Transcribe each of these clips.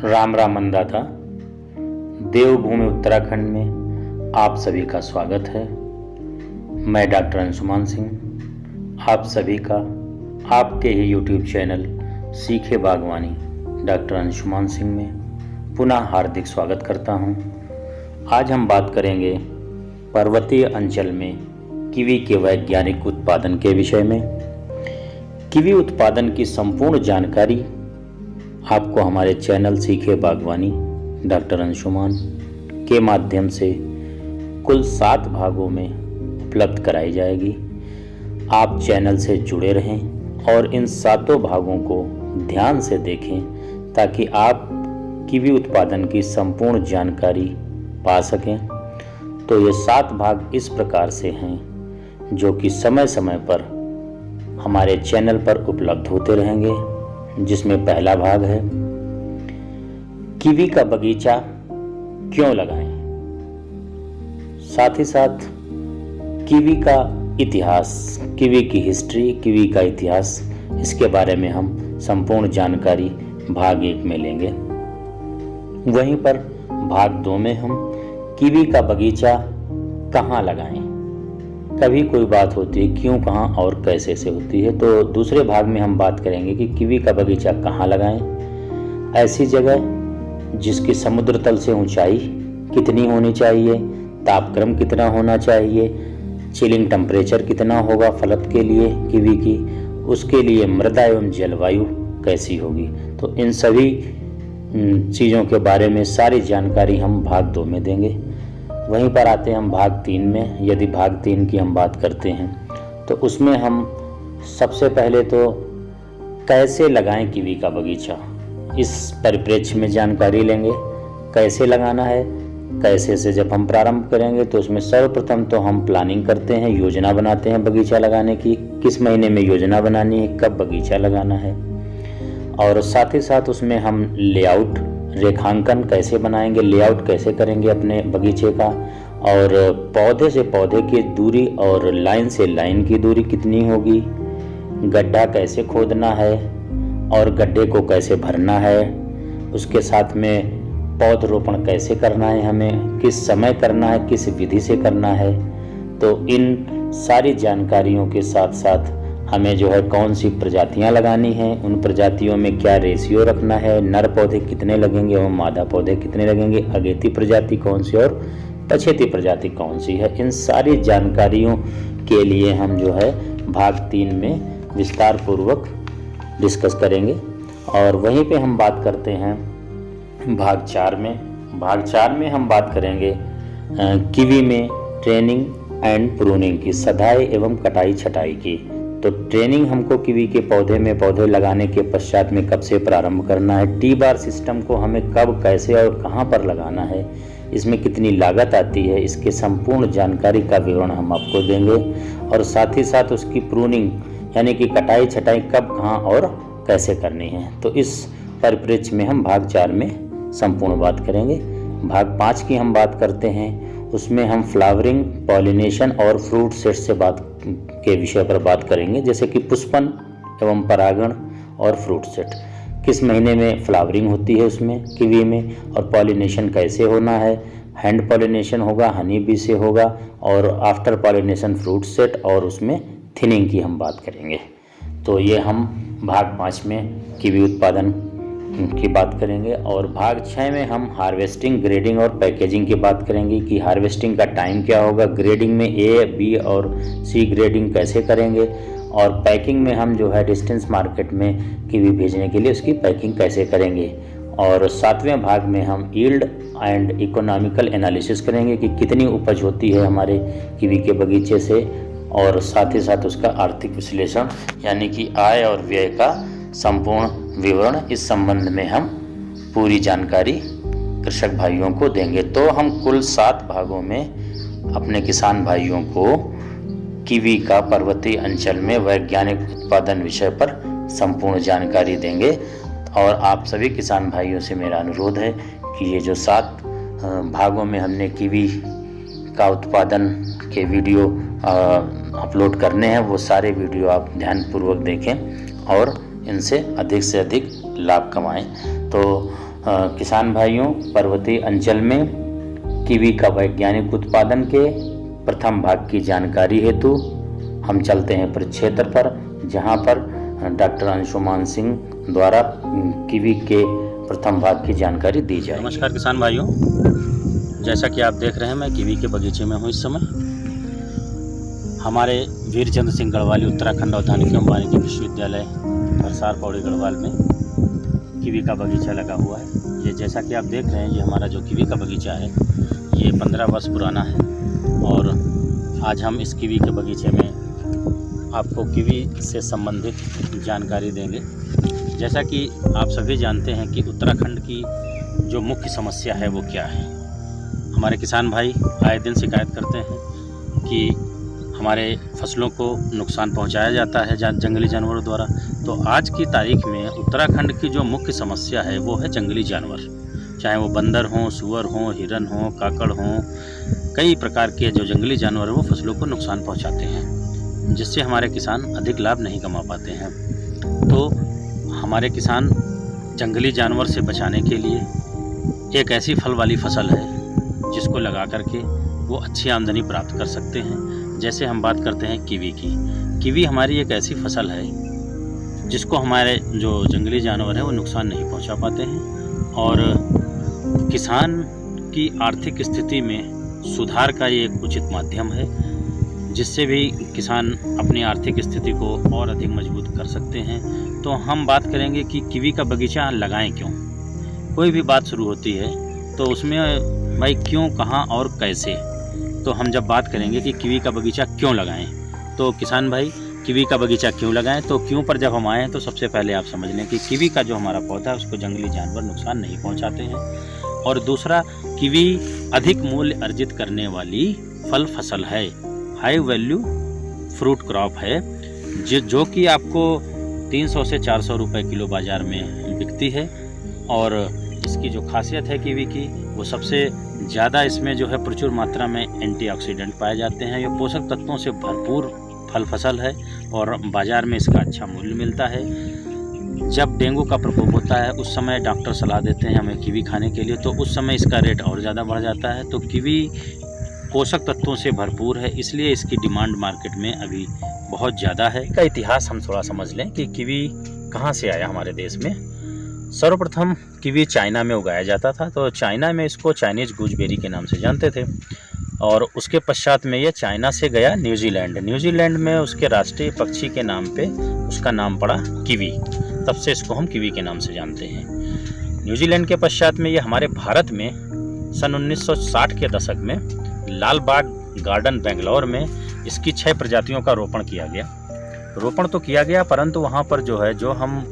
राम राम अन्नदाता। देवभूमि उत्तराखंड में आप सभी का स्वागत है। मैं डॉक्टर अंशुमान सिंह आप सभी का आपके ही यूट्यूब चैनल सीखे बागवानी डॉक्टर अंशुमान सिंह में पुनः हार्दिक स्वागत करता हूं। आज हम बात करेंगे पर्वतीय अंचल में कीवी के वैज्ञानिक उत्पादन के विषय में। कीवी उत्पादन की संपूर्ण जानकारी आपको हमारे चैनल सीखे बागवानी डॉक्टर अंशुमान के माध्यम से कुल 7 भागों में उपलब्ध कराई जाएगी। आप चैनल से जुड़े रहें और इन 7 भागों को ध्यान से देखें ताकि आप कीवी उत्पादन की संपूर्ण जानकारी पा सकें। तो ये 7 भाग इस प्रकार से हैं जो कि समय समय पर हमारे चैनल पर उपलब्ध होते रहेंगे, जिसमें पहला भाग है कीवी का बगीचा क्यों लगाएं। साथ ही साथ कीवी का इतिहास, कीवी की हिस्ट्री, कीवी का इतिहास, इसके बारे में हम संपूर्ण जानकारी भाग 1 में लेंगे। वहीं पर भाग 2 में हम कीवी का बगीचा कहाँ लगाएं। कभी कोई बात होती है क्यों, कहाँ और कैसे से होती है, तो दूसरे भाग में हम बात करेंगे कि कीवी का बगीचा कहाँ लगाएं। ऐसी जगह जिसकी समुद्र तल से ऊंचाई कितनी होनी चाहिए, तापक्रम कितना होना चाहिए, चिलिंग टेम्परेचर कितना होगा फलत के लिए कीवी की, उसके लिए मृदा एवं जलवायु कैसी होगी। तो इन सभी चीज़ों के बारे में सारी जानकारी हम भाग 2 में देंगे। वहीं पर आते हैं हम भाग 3 में। यदि भाग 3 की हम बात करते हैं तो उसमें हम सबसे पहले तो कैसे लगाएं कीवी का बगीचा, इस परिप्रेक्ष्य में जानकारी लेंगे। कैसे लगाना है, कैसे से जब हम प्रारंभ करेंगे तो उसमें सर्वप्रथम तो हम प्लानिंग करते हैं, योजना बनाते हैं बगीचा लगाने की। किस महीने में योजना बनानी है, कब बगीचा लगाना है, और साथ ही साथ उसमें हम लेआउट, रेखांकन कैसे बनाएंगे, लेआउट कैसे करेंगे अपने बगीचे का, और पौधे से पौधे की दूरी और लाइन से लाइन की दूरी कितनी होगी, गड्ढा कैसे खोदना है और गड्ढे को कैसे भरना है, उसके साथ में पौधरोपण कैसे करना है, हमें किस समय करना है, किस विधि से करना है। तो इन सारी जानकारियों के साथ साथ हमें जो है कौन सी प्रजातियां लगानी हैं, उन प्रजातियों में क्या रेशियो रखना है, नर पौधे कितने लगेंगे और मादा पौधे कितने लगेंगे, अगेती प्रजाति कौन सी और पछेती प्रजाति कौन सी है। इन सारी जानकारियों के लिए हम जो है भाग 3 में विस्तार पूर्वक डिस्कस करेंगे। और वहीं पे हम बात करते हैं भाग 4 में। भाग 4 में हम बात करेंगे कीवी में ट्रेनिंग एंड प्रूनिंग की, सदाई एवं कटाई छटाई की। तो ट्रेनिंग हमको कीवी के पौधे में पौधे लगाने के पश्चात में कब से प्रारंभ करना है, टी बार सिस्टम को हमें कब, कैसे और कहां पर लगाना है, इसमें कितनी लागत आती है, इसके संपूर्ण जानकारी का विवरण हम आपको देंगे। और साथ ही साथ उसकी प्रूनिंग यानी कि कटाई छटाई कब, कहां और कैसे करनी है। तो इस परिप्रेक्ष्य में हम भाग 4 में संपूर्ण बात करेंगे। भाग 5 की हम बात करते हैं, उसमें हम फ्लावरिंग, पॉलिनेशन और फ्रूट सेट से बात के विषय पर बात करेंगे, जैसे कि पुष्पन एवं परागण और फ्रूट सेट। किस महीने में फ्लावरिंग होती है उसमें कीवी में, और पॉलिनेशन कैसे होना है, हैंड पॉलिनेशन होगा, हनी बी से होगा, और आफ्टर पॉलिनेशन फ्रूट सेट, और उसमें थिनिंग की हम बात करेंगे। तो ये हम भाग 5 में कीवी उत्पादन की बात करेंगे। और भाग 6 में हम हार्वेस्टिंग, ग्रेडिंग और पैकेजिंग की बात करेंगे कि हार्वेस्टिंग का टाइम क्या होगा, ग्रेडिंग में ए, बी और सी ग्रेडिंग कैसे करेंगे, और पैकिंग में हम जो है डिस्टेंस मार्केट में कीवी भेजने के लिए उसकी पैकिंग कैसे करेंगे। और 7वें भाग में हम यील्ड एंड इकोनॉमिकल एनालिसिस करेंगे कि कितनी उपज होती है हमारे कीवी के बगीचे से, और साथ ही साथ उसका आर्थिक विश्लेषण यानी कि आय और व्यय का संपूर्ण विवरण। इस संबंध में हम पूरी जानकारी कृषक भाइयों को देंगे। तो हम कुल 7 भागों में अपने किसान भाइयों को कीवी का पर्वतीय अंचल में वैज्ञानिक उत्पादन विषय पर संपूर्ण जानकारी देंगे। और आप सभी किसान भाइयों से मेरा अनुरोध है कि ये जो 7 भागों में हमने कीवी का उत्पादन के वीडियो अपलोड करने हैं, वो सारे वीडियो आप ध्यानपूर्वक देखें और इनसे अधिक से अधिक लाभ कमाएं। तो किसान भाइयों, पर्वतीय अंचल में कीवी का वैज्ञानिक उत्पादन के प्रथम भाग की जानकारी हेतु हम चलते हैं परिक्षेत्र पर, जहां पर डॉक्टर अंशुमान सिंह द्वारा कीवी के प्रथम भाग की जानकारी दी जाए। नमस्कार किसान भाइयों, जैसा कि आप देख रहे हैं मैं कीवी के बगीचे में हूँ। इस समय हमारे वीरचंद्र सिंह गढ़वाली उत्तराखंड औद्यानिक एवं वानिकी विश्वविद्यालय भरसार पौड़ी गढ़वाल में कीवी का बगीचा लगा हुआ है। ये जैसा कि आप देख रहे हैं, ये हमारा जो कीवी का बगीचा है ये 15 वर्ष पुराना है और आज हम इस कीवी के बगीचे में आपको कीवी से संबंधित जानकारी देंगे। जैसा कि आप सभी जानते हैं कि उत्तराखंड की जो मुख्य समस्या है वो क्या है। हमारे किसान भाई आए दिन शिकायत करते हैं कि हमारे फसलों को नुकसान पहुंचाया जाता है जंगली जानवरों द्वारा। तो आज की तारीख में उत्तराखंड की जो मुख्य समस्या है वो है जंगली जानवर, चाहे वो बंदर हों, सुअर हों, हिरन हों, काकड़ हों, कई प्रकार के जो जंगली जानवर हैं वो फसलों को नुकसान पहुंचाते हैं, जिससे हमारे किसान अधिक लाभ नहीं कमा पाते हैं। तो हमारे किसान जंगली जानवर से बचाने के लिए एक ऐसी फल वाली फसल है जिसको लगा करके वो अच्छी आमदनी प्राप्त कर सकते हैं। जैसे हम बात करते हैं कीवी की। कीवी हमारी एक ऐसी फसल है जिसको हमारे जो जंगली जानवर हैं वो नुकसान नहीं पहुंचा पाते हैं और किसान की आर्थिक स्थिति में सुधार का ये एक उचित माध्यम है, जिससे भी किसान अपनी आर्थिक स्थिति को और अधिक मजबूत कर सकते हैं। तो हम बात करेंगे कि कीवी का बगीचा लगाएं क्यों। कोई भी बात शुरू होती है तो उसमें भाई क्यों, कहाँ और कैसे। तो हम जब बात करेंगे कि कीवी का बगीचा क्यों लगाएं, तो किसान भाई कीवी का बगीचा क्यों लगाएं, तो क्यों पर जब हम आएँ तो सबसे पहले आप समझ लें कि कीवी का जो हमारा पौधा है उसको जंगली जानवर नुकसान नहीं पहुंचाते हैं। और दूसरा, कीवी अधिक मूल्य अर्जित करने वाली फल फसल है, हाई वैल्यू फ्रूट क्रॉप है, जो कि आपको 300 से 400 रुपये किलो बाज़ार में बिकती है। और इसकी जो खासियत है कीवी की, वो सबसे ज़्यादा इसमें जो है प्रचुर मात्रा में एंटीऑक्सीडेंट पाए जाते हैं। ये पोषक तत्वों से भरपूर फल फसल है और बाज़ार में इसका अच्छा मूल्य मिलता है। जब डेंगू का प्रकोप होता है उस समय डॉक्टर सलाह देते हैं हमें कीवी खाने के लिए, तो उस समय इसका रेट और ज़्यादा बढ़ जाता है। तो कीवी पोषक तत्वों से भरपूर है, इसलिए इसकी डिमांड मार्केट में अभी बहुत ज़्यादा है। इसका इतिहास हम थोड़ा समझ लें कि कीवी कहाँ से आया हमारे देश में। सर्वप्रथम कीवी चाइना में उगाया जाता था, तो चाइना में इसको चाइनीज़ गूजबेरी के नाम से जानते थे। और उसके पश्चात में ये चाइना से गया न्यूजीलैंड। न्यूजीलैंड में उसके राष्ट्रीय पक्षी के नाम पे उसका नाम पड़ा कीवी, तब से इसको हम कीवी के नाम से जानते हैं। न्यूजीलैंड के पश्चात में ये हमारे भारत में सन 1960 के दशक में लाल बाग गार्डन बेंगलोर में इसकी 6 प्रजातियों का रोपण किया गया। रोपण तो किया गया, परंतु वहाँ पर जो हम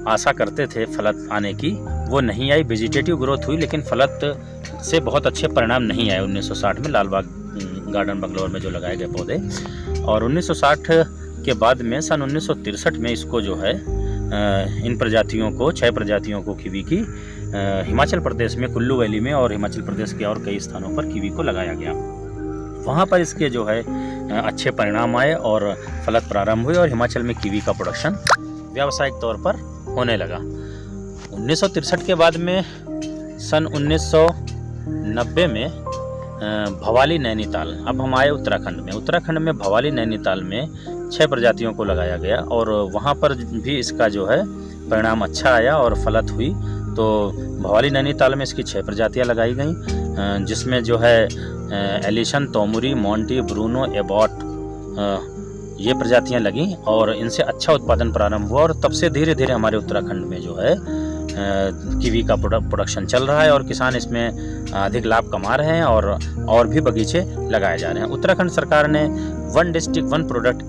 आशा करते थे फलत आने की, वो नहीं आई। वेजिटेटिव ग्रोथ हुई लेकिन फलत से बहुत अच्छे परिणाम नहीं आए 1960 में लाल बाग गार्डन बेंगलोर में जो लगाए गए पौधे। और 1960 के बाद में सन 1963 में इसको जो है इन प्रजातियों को, 6 प्रजातियों को कीवी की हिमाचल प्रदेश में कुल्लू वैली में और हिमाचल प्रदेश के और कई स्थानों पर कीवी को लगाया गया। वहाँ पर इसके जो है अच्छे परिणाम आए और फलत प्रारंभ हुए और हिमाचल में कीवी का प्रोडक्शन व्यावसायिक तौर पर होने लगा। 1963 के बाद में सन 1990 में भवाली नैनीताल, अब हम आए उत्तराखंड में। उत्तराखंड में भवाली नैनीताल में 6 प्रजातियों को लगाया गया और वहाँ पर भी इसका जो है परिणाम अच्छा आया और फलत हुई। तो भवाली नैनीताल में इसकी 6 प्रजातियाँ लगाई गई, जिसमें जो है एलिशन, तोमुरी, मोंटी, ब्रूनो, एबॉट, ये प्रजातियां लगीं और इनसे अच्छा उत्पादन प्रारंभ हुआ। और तब से धीरे धीरे हमारे उत्तराखंड में जो है कीवी का प्रोडक्शन चल रहा है और किसान इसमें अधिक लाभ कमा रहे हैं और भी बगीचे लगाए जा रहे हैं। उत्तराखंड सरकार ने 1 डिस्ट्रिक्ट 1 प्रोडक्ट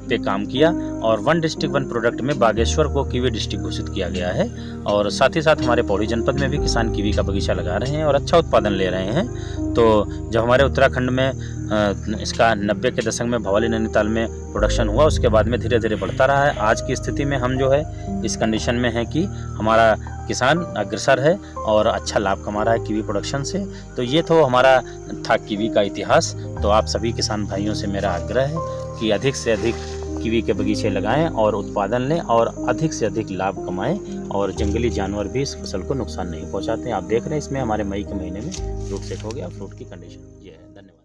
पे काम किया और 1 डिस्ट्रिक्ट 1 प्रोडक्ट में बागेश्वर को कीवी डिस्ट्रिक्ट घोषित किया गया है। और साथ ही साथ हमारे पौड़ी जनपद में भी किसान कीवी का बगीचा लगा रहे हैं और अच्छा उत्पादन ले रहे हैं। तो जब हमारे उत्तराखंड में इसका 90 के दशक में भवाली नैनीताल में प्रोडक्शन हुआ, उसके बाद में धीरे धीरे बढ़ता रहा है। आज की स्थिति में हम जो है इस कंडीशन में है कि हमारा किसान अग्रसर है और अच्छा लाभ कमा रहा है कीवी प्रोडक्शन से। तो ये तो हमारा था कीवी का इतिहास। तो आप सभी किसान भाइयों से मेरा आग्रह है कि अधिक से अधिक कीवी के बगीचे लगाएं और उत्पादन लें और अधिक से अधिक लाभ कमाएं, और जंगली जानवर भी इस फसल को नुकसान नहीं पहुंचाते हैं। आप देख रहे हैं इसमें हमारे मई के महीने में फ्रूट सेट हो गया, फ्रूट की कंडीशन ये है। धन्यवाद।